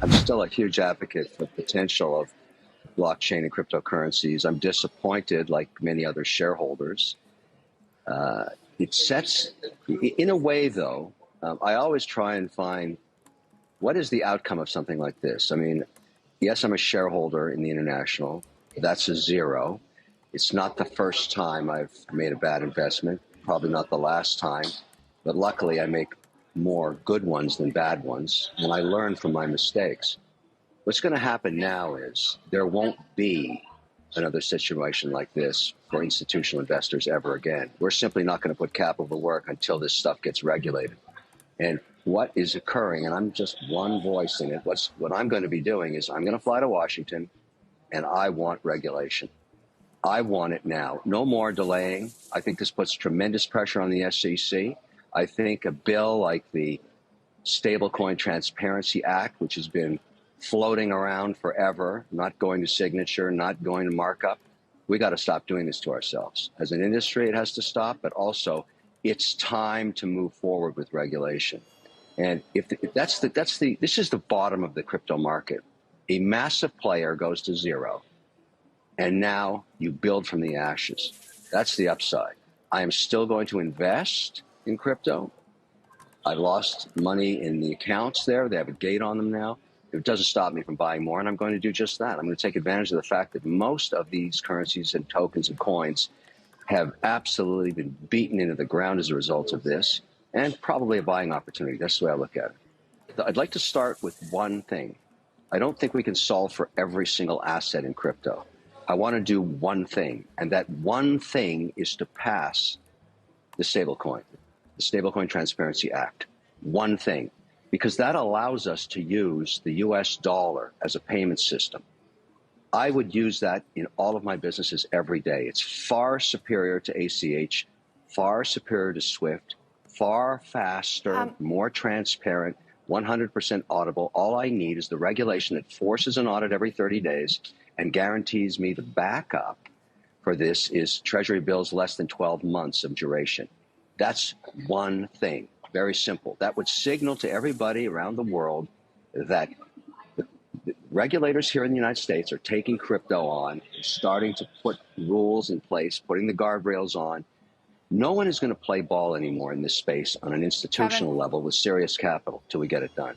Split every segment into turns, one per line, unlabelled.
I'm still a huge advocate for the potential of blockchain and cryptocurrencies. I'm disappointed, like many other shareholders. It sets, in a way, though, I always try and find what is the outcome of something like this. I mean, yes, I'm a shareholder in the international. That's a zero. It's not the first time I've made a bad investment, probably not the last time, but luckily I make more good ones than bad ones, and I learn from my mistakes. What's going to happen now is there won't be another situation like this for institutional investors ever again. We're simply not going to put capital to work until this stuff gets regulated. And what is occurring, and I'm just one voice in it, what I'm going to be doing is I'm going to fly to Washington, and I want regulation. I want it now. No more delaying. I think this puts tremendous pressure on the SEC. I think a bill like the Stablecoin Transparency Act, which has been floating around forever, not going to signature, not going to markup, we got to stop doing this to ourselves. As an industry, it has to stop, but also it's time to move forward with regulation. And if this is the bottom of the crypto market. A massive player goes to zero, and now you build from the ashes. That's the upside. I am still going to invest in crypto. I lost money in the accounts there. They have a gate on them now. It doesn't stop me from buying more, and I'm going to do just that. I'm going to take advantage of the fact that most of these currencies and tokens and coins have absolutely been beaten into the ground as a result of this, and probably a buying opportunity. That's the way I look at it. I'd like to start with one thing. I don't think we can solve for every single asset in crypto. I want to do one thing, and that one thing is to pass the Stablecoin Transparency Act. One thing. Because that allows us to use the US dollar as a payment system. I would use that in all of my businesses every day. It's far superior to ACH, far superior to SWIFT, far faster, more transparent, 100% audible. All I need is the regulation that forces an audit every 30 days and guarantees me the backup for this is Treasury bills less than 12 months of duration. That's one thing. Very simple. That would signal to everybody around the world that the regulators here in the United States are taking crypto on, starting to put rules in place, putting the guardrails on. No one is going to play ball anymore in this space on an institutional level with serious capital till we get it done.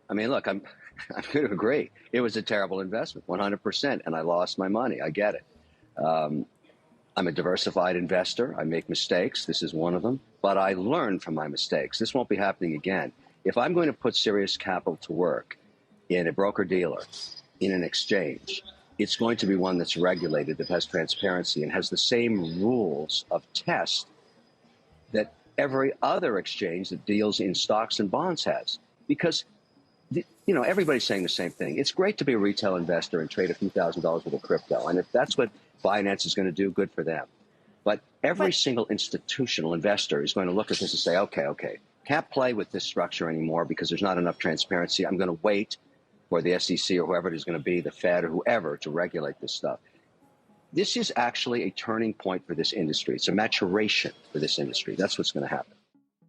I mean, look, I'm going to agree. It was a terrible investment, 100%, and I lost my money. I get it. I'm a diversified investor. I make mistakes. This is one of them. But I learn from my mistakes. This won't be happening again. If I'm going to put serious capital to work in a broker-dealer, in an exchange, it's going to be one that's regulated, that has transparency, and has the same rules of test that every other exchange that deals in stocks and bonds has. Because, everybody's saying the same thing. It's great to be a retail investor and trade a few $1,000s worth of crypto. And if that's what Binance is going to do, good for them. But every single institutional investor is going to look at this and say, okay, can't play with this structure anymore because there's not enough transparency. I'm going to wait for the SEC or whoever it is going to be, the Fed or whoever, to regulate this stuff. This is actually a turning point for this industry. It's a maturation for this industry. That's what's going to happen.